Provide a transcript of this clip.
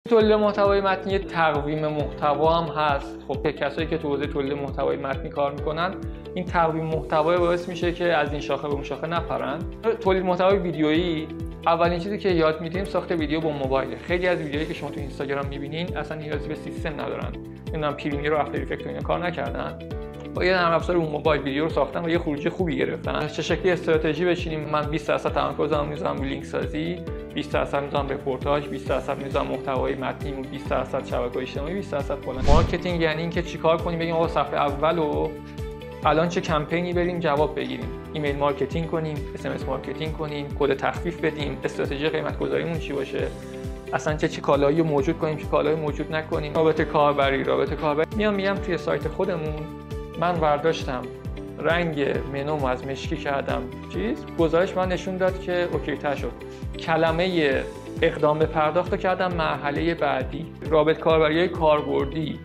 تولید محتوای متنی تقویم محتوا هم هست. خب کسایی که تو حوزه تولید محتوای متنی کار میکنن این تقویم محتوا باعث میشه که از این شاخه به اون شاخه نپرن. تولید محتوای ویدیویی اولین چیزی که یاد میدیم ساخت ویدیو با موبایل. خیلی از ویدیوهایی که شما تو اینستاگرام میبینین اصلا نیازی به سیستم ندارن. نمیدونم پریمیر و افتر افکت اینا کار نکردن. با یه نرم افزار اون موبایل ویدیو رو ساختن و یه خروجی خوبی گرفتن. چه شکلی استراتژی بچینیم؟ من 20% تمرکزم میذارم روی لینک سازی، 20% میذارم رپورتاج، 20% میذارم محتوای متنی و 20% شبکه‌های اجتماعی، 20% فلان. مارکتینگ یعنی اینکه چیکار کنیم؟ بگیم آقا صفحه اولو الان چه کمپینی بریم جواب بگیریم، ایمیل مارکتینگ کنیم، اس مارکتینگ کنیم، کد تخفیف بدیم، استراتژی قیمت گذاریمون چی باشه، اصلا چه کالایی رو موجود کنیم، چه کالایی موجود نکنیم. رابطه کاربری میام توی سایت خودمون من برداشتم رنگ منوم از مشکی کردم گزارش من نشون داد که اوکی تر شد. کلمه اقدام به پرداخت رو کردم مرحله بعدی. رابط کاربری کاربردی